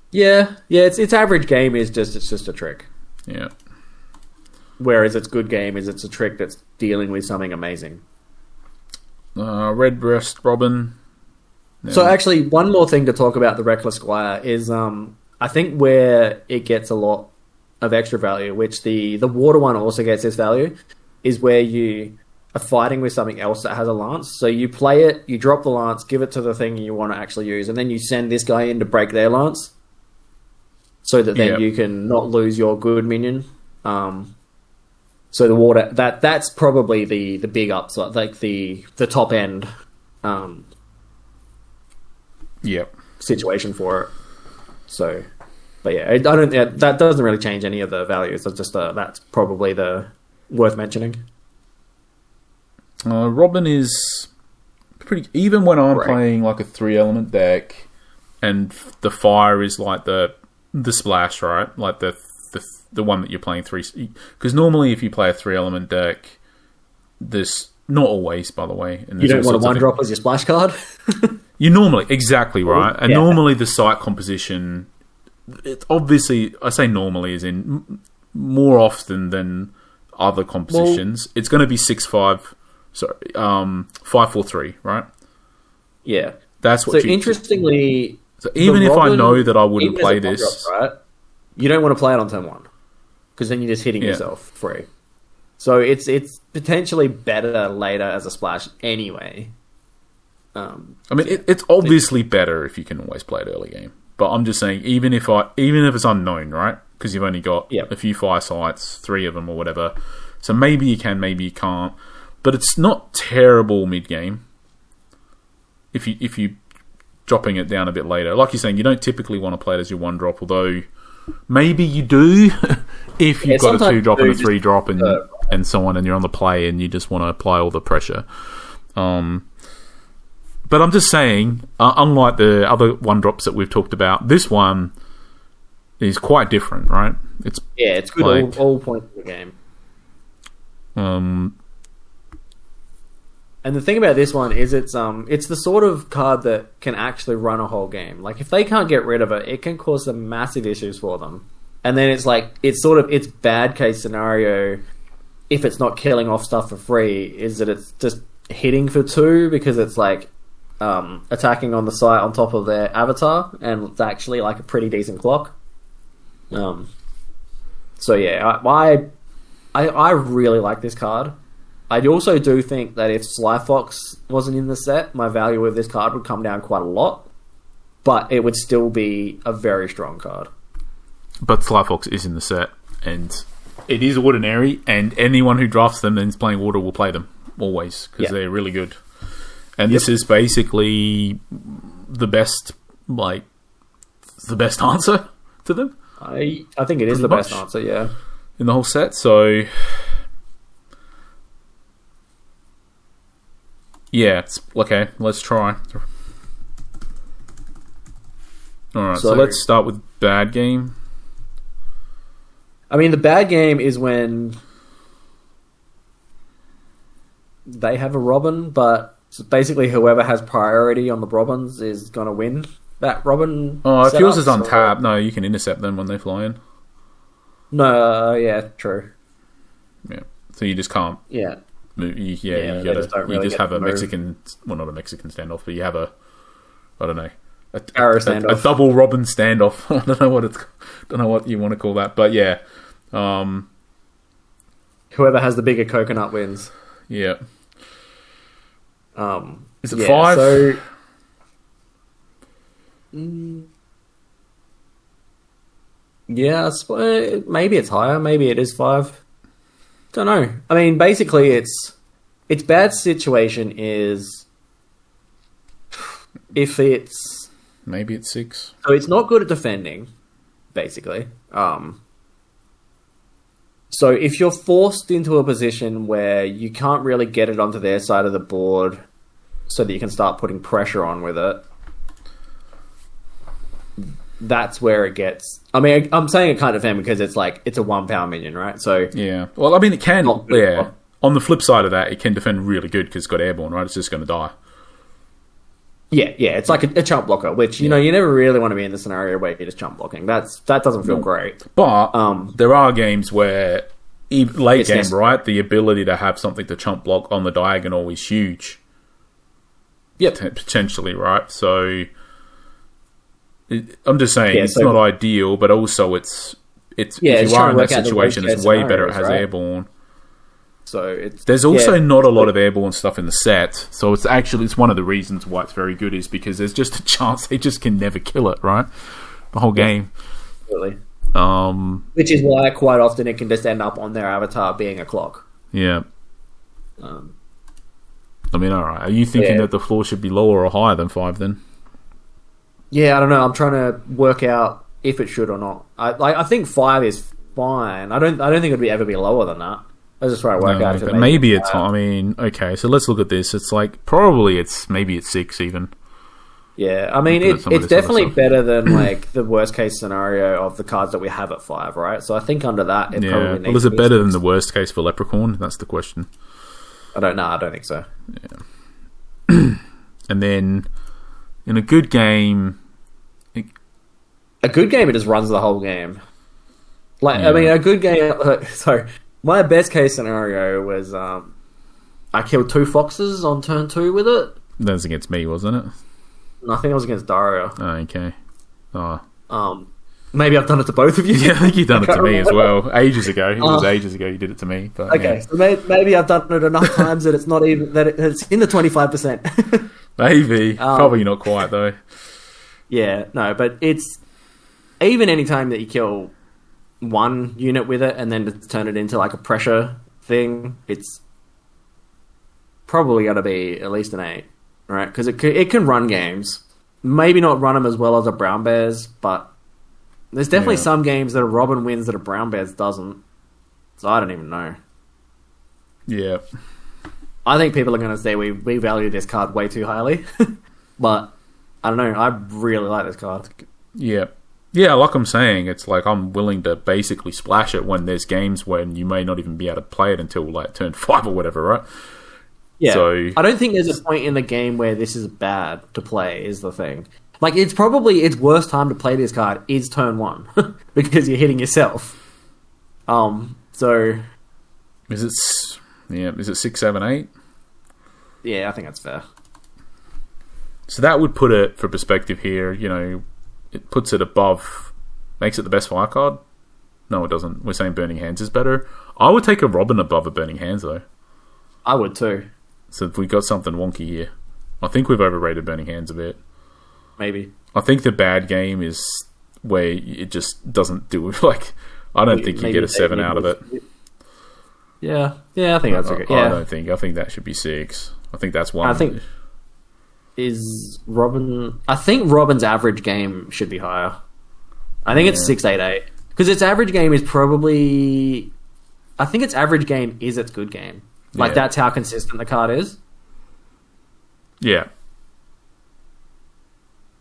Yeah. Its average game is it's just a trick. Yeah. Whereas its good game is it's a trick that's dealing with something amazing. Redbreast Robin. Yeah. So actually, one more thing to talk about the Reckless Squire is I think where it gets a lot of extra value, which the water one also gets this value, is where you are fighting with something else that has a lance. So you play it, you drop the lance, give it to the thing you want to actually use, and then you send this guy in to break their lance, so that then you can not lose your good minion. So the water that's probably the big upside, the top end. Situation for it. So, but yeah, that doesn't really change any of the values. It's just that's probably the worth mentioning. Robin is pretty. Even when I'm playing a 3-element deck, and the fire is the splash, right? the one that you're playing three. Because normally, if you play a 3-element deck, there's not always, by the way. And you don't want a 1-drop as your splash card. You normally exactly right, and normally the site composition. It's obviously, I say normally, as in more often than other compositions. It's going to be 6-5. Sorry, 5-4-3, right? Yeah, that's what. So interestingly, so even if I know that I wouldn't play this, right? You don't want to play it on turn 1 because then you're just hitting yourself free. So it's potentially better later as a splash anyway. I mean, it's obviously better if you can always play it early game. But I'm just saying, even if it's unknown, right? Because you've only got a few fire sites, 3 of them or whatever. So maybe you can, maybe you can't. But it's not terrible mid game. If you dropping it down a bit later, like you're saying, you don't typically want to play it as your 1-drop. Although maybe you do if you've got a 2-drop and a 3-drop and so on, and you're on the play and you just want to apply all the pressure. But I'm just saying, unlike the other 1-drops that we've talked about, this one is quite different, right? It's good all points of the game. And the thing about this one is it's the sort of card that can actually run a whole game. Like, if they can't get rid of it, it can cause some massive issues for them. And then it's bad case scenario, if it's not killing off stuff for free, is that it's just hitting for 2 because it's like attacking on the site on top of their avatar, and it's actually like a pretty decent clock. So yeah, I really like this card. I also do think that if Sly Fox wasn't in the set, my value of this card would come down quite a lot, but it would still be a very strong card. But Sly Fox is in the set, and it is ordinary, and anyone who drafts them and is playing Water will play them, always, because they're really good. And this is basically the best answer to them. I think it is the best answer, yeah. In the whole set, so... Yeah, it's okay. Let's try. Alright, so let's start with bad game. I mean, the bad game is when they have a Robin, but basically whoever has priority on the Robins is going to win that Robin. Oh, if yours is untapped, no, you can intercept them when they fly in. No, yeah, true. Yeah, so you just can't. Yeah. You just have a Mexican, well, not a Mexican standoff, but you have a standoff. A double Robin standoff. I don't know what you want to call that, but yeah. Whoever has the bigger coconut wins. Yeah. Is it 5? So, maybe it's higher. Maybe it is 5. Don't know. I mean, basically, its bad situation is if it's maybe it's 6. So it's not good at defending, basically. So if you're forced into a position where you can't really get it onto their side of the board, so that you can start putting pressure on with it, that's where it gets... I mean, I'm saying it can't defend because it's a 1 power minion, right? So yeah. Well, I mean, it can... Yeah. On the flip side of that, it can defend really good because it's got airborne, right? It's just going to die. Yeah. It's like a chump blocker, which, you never really want to be in the scenario where you're just chump blocking. That doesn't feel great. But there are games where, late game, right, the ability to have something to chump block on the diagonal is huge. Yep. Potentially, right? So... I'm just saying it's not ideal, but also it's if you are in that situation, it's way better. It has airborne. So there's also not a lot of airborne stuff in the set, so it's one of the reasons why it's very good is because there's just a chance they just can never kill it, right? The whole game. Absolutely. Which is why quite often it can just end up on their avatar being a clock. Yeah. I mean, all right. Are you thinking that the floor should be lower or higher than 5 then? Yeah, I don't know. I'm trying to work out if it should or not. I think 5 is fine. I don't think it would ever be lower than that. I was just trying to work out. But maybe it's. I mean, okay. So let's look at this. It's like maybe it's 6 even. Yeah, I mean, it's definitely better than like the worst case scenario of the cards that we have at 5, right? So I think under that, it probably needs. Well, is it better than the worst case for Leprechaun? That's the question. I don't know. I don't think so. Yeah. And then in a good game, it just runs the whole game. Like, I mean, a good game. So my best case scenario was I killed 2 foxes on turn 2 with it. That was against me, wasn't it? No, I think it was against Dario. Oh, okay. Oh. Maybe I've done it to both of you. Yeah, I think you've done it to me as well. Ages ago. It was ages ago you did it to me. But, okay, so maybe I've done it enough times that it's not even that it's in the 25%. Maybe. Probably not quite, though. Yeah, no, but it's even any time that you kill 1 unit with it and then to turn it into like a pressure thing, it's probably going to be at least an 8. Right, because it can run games. Maybe not run them as well as a Brown Bears, but there's definitely some games that a Robin wins that a Brown Bears doesn't. So I don't even know. Yeah. I think people are going to say we value this card way too highly. But I don't know. I really like this card. Yeah. Yeah, like I'm saying, it's like I'm willing to basically splash it when there's games when you may not even be able to play it until like turn 5 or whatever, right? Yeah, so, I don't think there's a point in the game where this is bad to play, is the thing. Like, it's worst time to play this card is turn 1, because you're hitting yourself. So... Is it 6, 7, 8? Yeah, I think that's fair. So that would put it, for perspective here, it puts it above, makes it the best fire card? No, it doesn't. We're saying Burning Hands is better. I would take a Robin above a Burning Hands, though. I would too. So we got something wonky here. I think we've overrated Burning Hands a bit. Maybe. I think the bad game is where it just doesn't do it. Like, I don't think you get a 7 out of it. Yeah, I think that's okay. Yeah. I think that should be 6. I think that's 1. I think Robin's average game should be higher. I think it's 6, 8, 8. Because its average game is probably... I think its average game is its good game. Like, that's how consistent the card is. Yeah.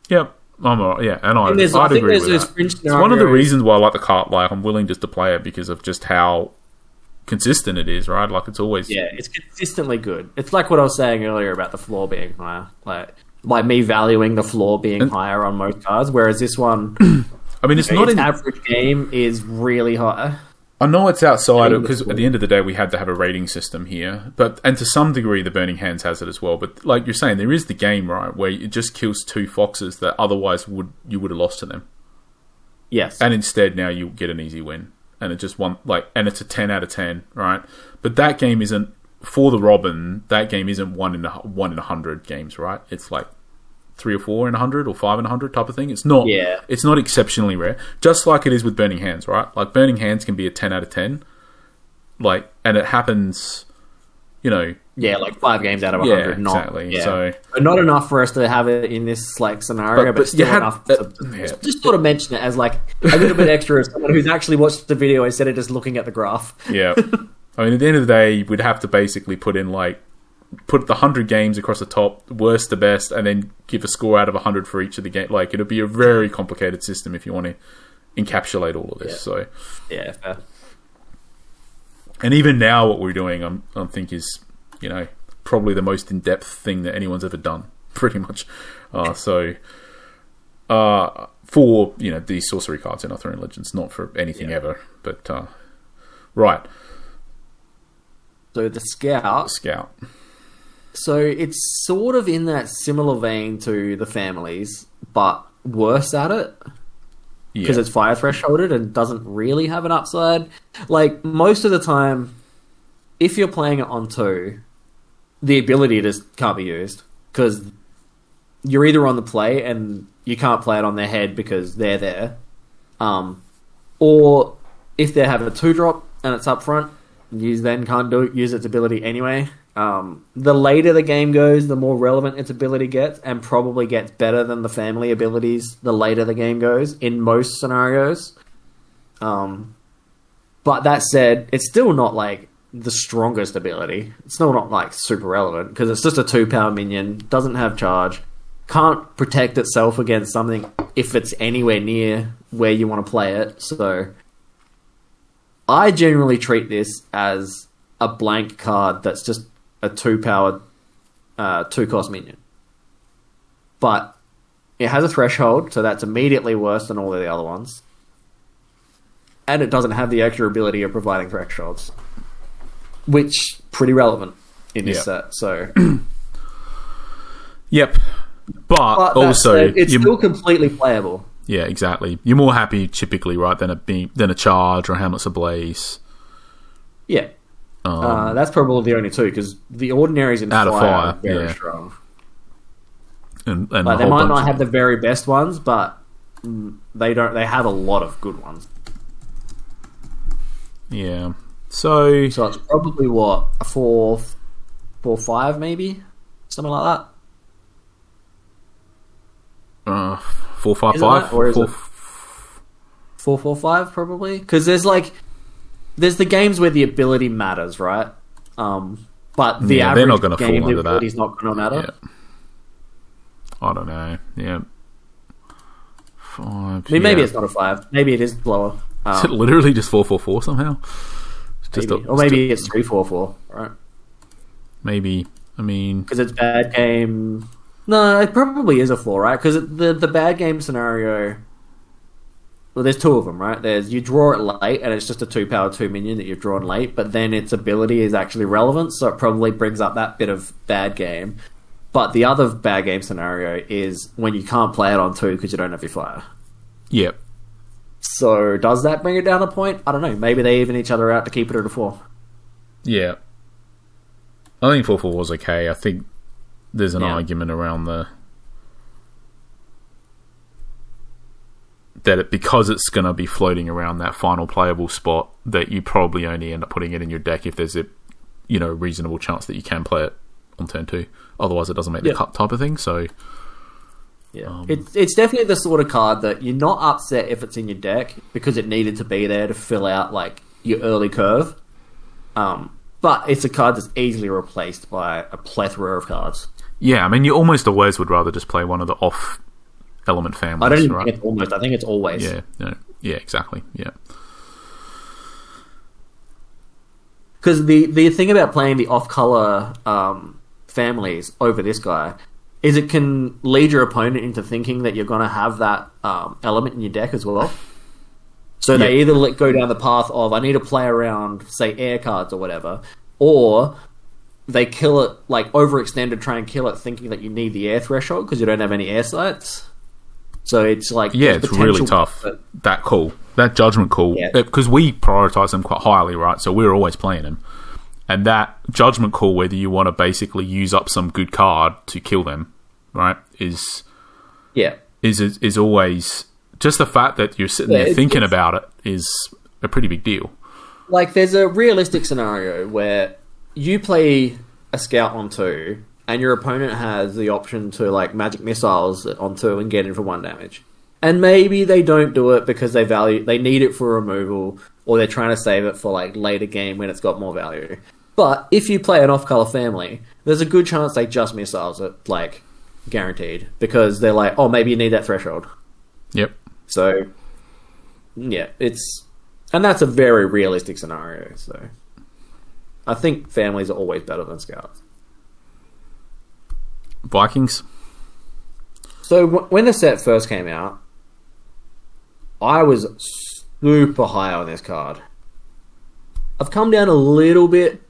Yep. I'm all right. Yeah, and I'd agree with that. It's one of the reasons why I like the card. Like, I'm willing just to play it because of just how consistent it is, right? Like, it's always... Yeah, it's consistently good. It's like what I was saying earlier about the floor being higher. Like me valuing the floor being higher on most cards, whereas this one... I mean, it's not... Its average game is really high. I know it's outside of, because at the end of the day we had to have a rating system here, and to some degree the Burning Hands has it as well. But like you're saying, there is the game, right, where it just kills 2 foxes that otherwise you would have lost to them. Yes, and instead now you get an easy win, and it just and it's a 10 out of 10, right? But that game isn't for the Robin. That game isn't 1 in 100 games, right? It's like 3 or 4 in 100 or 5 in 100 type of thing. It's not. Yeah. It's not exceptionally rare. Just like it is with Burning Hands, right? Like Burning Hands can be a 10 out of 10. Like, and it happens, Yeah, like 5 games out of 100. Yeah, exactly. So not enough for us to have it in this like scenario, but still enough to just sort of mention it as like a little bit extra as someone who's actually watched the video instead of just looking at the graph. Yeah. I mean, at the end of the day, we'd have to basically put the 100 games across the top, worst to best, and then give a score out of 100 for each of the games. Like, it'll be a very complicated system if you want to encapsulate all of this. Yeah. So, yeah, fair. And even now, what we're doing, I think, is probably the most in-depth thing that anyone's ever done, pretty much. For these sorcery cards in Arthurian Legends, not for anything ever, but right. So the Scout. So it's sort of in that similar vein to the Families, but worse at it. Because it's fire thresholded and doesn't really have an upside. Like, most of the time, if you're playing it on 2, the ability just can't be used. Because you're either on the play and you can't play it on their head because they're there. Or if they have a 2-drop and it's up front, you then can't use its ability anyway. The later the game goes, the more relevant its ability gets, and probably gets better than the family abilities the later the game goes, in most scenarios. But that said, it's still not like the strongest ability. It's still not like super relevant, because it's just a 2-power minion, doesn't have charge, can't protect itself against something if it's anywhere near where you want to play it. So I generally treat this as a blank card that's just a 2-powered, 2-cost minion. But it has a threshold, so that's immediately worse than all of the other ones. And it doesn't have the extra ability of providing thresholds, which pretty relevant in this set. So, yep. But also, it's still completely playable. Yeah, exactly. You're more happy typically, right, than a charge or a Hamlet's Ablaze. Yeah, that's probably the only two, because the ordinaries in out of fire are very strong. And they might not have the very best ones, but they don't. They have a lot of good ones. Yeah. So it's probably what, a 4/5 maybe, something like that. 4/5/5 or is it 4/4/5 probably? Because there's the games where the ability matters, right? But the average they're not going to game, fall under the ability's not going to matter. Yeah. I don't know. Yeah. 5. I mean, maybe it's not a 5. Maybe it is lower. Is it literally just 4/4/4 somehow? Or maybe it's 3/4/4, right? Maybe. I mean, because it's bad game. No, it probably is a 4, right? Because the bad game scenario. Well, there's 2 of them, right? There's you draw it late, and it's just a 2-power 2 minion that you've drawn late, but then its ability is actually relevant, so it probably brings up that bit of bad game. But the other bad game scenario is when you can't play it on 2 because you don't have your fire. Yep. So does that bring it down a point? I don't know. Maybe they even each other out to keep it at a 4. Yeah. I think 4/4 was okay. I think there's an argument around because it's going to be floating around that final playable spot, that you probably only end up putting it in your deck if there's a reasonable chance that you can play it on turn 2. Otherwise, it doesn't make the cut type of thing. So, yeah, it's definitely the sort of card that you're not upset if it's in your deck because it needed to be there to fill out your early curve. But it's a card that's easily replaced by a plethora of cards. Yeah, I mean, you almost always would rather just play one of the off-element families. I don't even think it's almost. I think it's always. Yeah, exactly. Yeah. Because the thing about playing the off-color families over this guy is it can lead your opponent into thinking that you're going to have that element in your deck as well. So they either go down the path of, I need to play around, say, air cards or whatever, or they kill it, overextend to try and kill it thinking that you need the air threshold because you don't have any air sights. So it's it's really tough. That judgment call, because we prioritize them quite highly, right? So we're always playing them. And that judgment call, whether you want to basically use up some good card to kill them, right, is always... Just the fact that you're sitting there thinking about it is a pretty big deal. There's a realistic scenario where you play a scout on 2, and your opponent has the option to magic missiles on 2 and get in for 1 damage. And maybe they don't do it because they need it for removal, or they're trying to save it for later game when it's got more value. But if you play an off-color family, there's a good chance they just missiles it, guaranteed, because they're oh, maybe you need that threshold. Yep. So, yeah, and that's a very realistic scenario. So, I think families are always better than scouts. Vikings. So when the set first came out, I was super high on this card. I've come down a little bit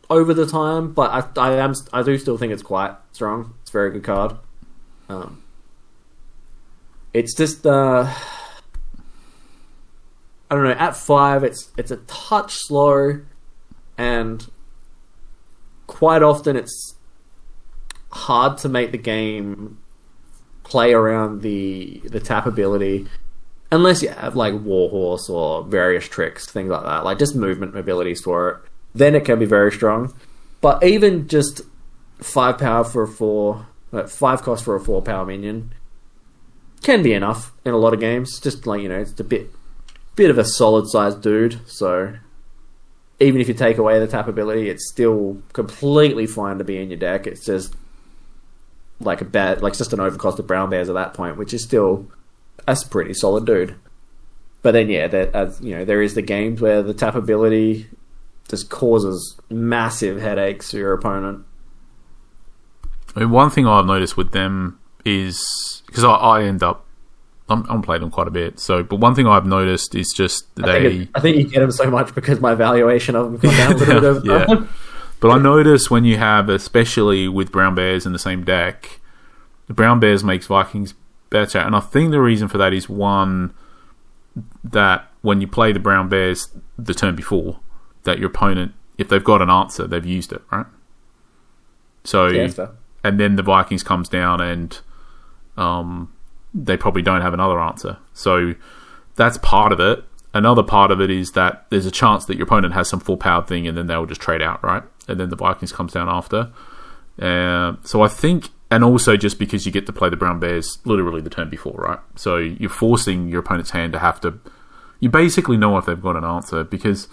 over the time, but I do still think it's quite strong. It's a very good card. It's just I don't know. At 5, it's a touch slow, and quite often it's hard to make the game play around the tap ability, unless you have Warhorse or various tricks, things like that, just movement abilities for it. Then it can be very strong. But even just 5 power for a 4, 5 cost for a 4 power minion can be enough in a lot of games. Just it's a bit of a solid sized dude. So even if you take away the tap ability, it's still completely fine to be in your deck. It's just like just an overcost of brown bears at that point, which is still that's a pretty solid dude. But then there is the games where the tap ability just causes massive headaches for your opponent. I mean, one thing I've noticed with them is because I end up I'm playing them quite a bit. But one thing I've noticed is just I think you get them so much because my valuation of them gone down a little bit over time. But I notice when you have, especially with brown bears in the same deck, the brown bears makes Vikings better, and I think the reason for that is one that when you play the brown bears the turn before, that your opponent, if they've got an answer, they've used it, right? So, and then the Vikings comes down and they probably don't have another answer. So that's part of it. Another part of it is that there's a chance that your opponent has some full powered thing and then they'll just trade out, right? And then the Vikings comes down after. So I think, and also just because you get to play the brown bears literally the turn before, right? So you're forcing your opponent's hand to have to... You basically know if they've got an answer, because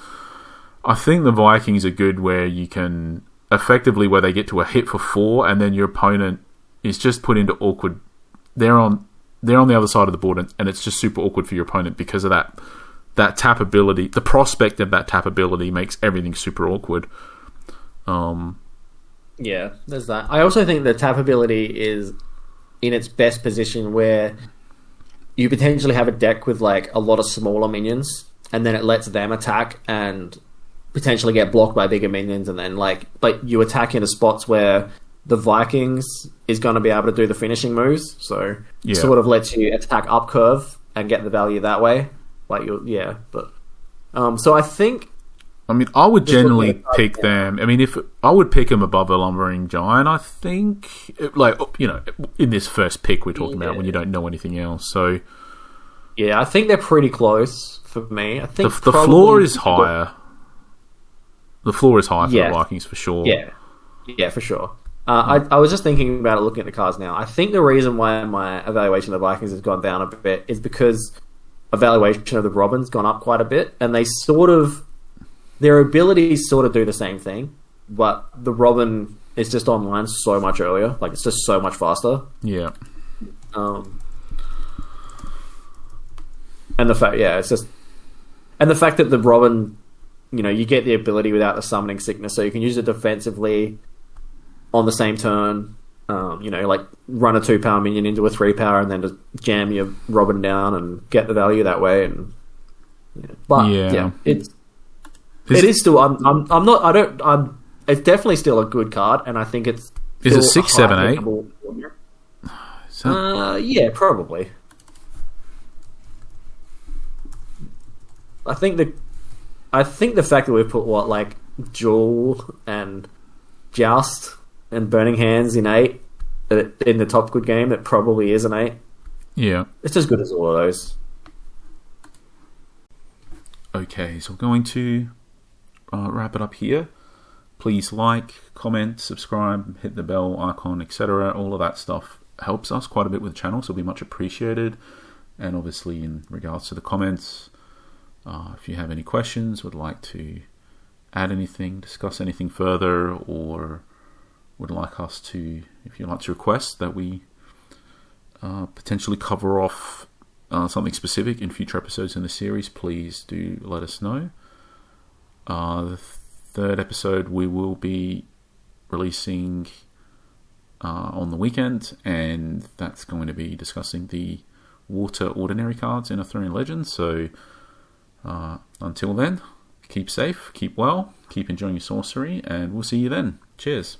I think the Vikings are good where you can effectively, where they get to a hit for 4 and then your opponent is just put into awkward... They're on the other side of the board and it's just super awkward for your opponent because of that tap ability. The prospect of that tap ability makes everything super awkward. Yeah, there's that. I also think the tap ability is in its best position where you potentially have a deck with like a lot of smaller minions, and then it lets them attack and potentially get blocked by bigger minions, and then but you attack into spots where the Vikings is going to be able to do the finishing moves, so it sort of lets you attack up curve and get the value that way. So I think. I mean, I would generally pick them. I mean, if I would pick them above the Lumbering Giant, I think, in this first pick we're talking about when you don't know anything else. So, yeah, I think they're pretty close for me. I think the floor is higher. The floor is higher for the Vikings for sure. Yeah, for sure. I was just thinking about it, looking at the cards now. I think the reason why my evaluation of the Vikings has gone down a bit is because evaluation of the Robin's gone up quite a bit, and they their abilities sort of do the same thing, but the Robin is just online so much earlier. Like, it's just so much faster. Yeah. And the fact, and the fact that the Robin, you get the ability without the summoning sickness, so you can use it defensively on the same turn. Like run a 2-power minion into a 3-power and then just jam your Robin down and get the value that way. And it is still. It's definitely still a good card, and I think it's. Is it 6, 7, 8? Yeah, probably. I think the fact that we've put Jewel and Joust and Burning Hands in 8 in the top good game, it probably is an 8. Yeah, it's as good as all of those. Okay, so I'm going to wrap it up here. Please like, comment, subscribe, hit the bell icon, etc. All of that stuff helps us quite a bit with the channel, so it'll be much appreciated. And obviously, in regards to the comments, if you have any questions, would like to add anything, discuss anything further, or would like us to, if you'd like to request that we potentially cover off something specific in future episodes in the series, please do let us know. The third episode we will be releasing on the weekend, and that's going to be discussing the Water Ordinary cards in Arthurian Legends. So until then, keep safe, keep well, keep enjoying your sorcery, and we'll see you then. Cheers.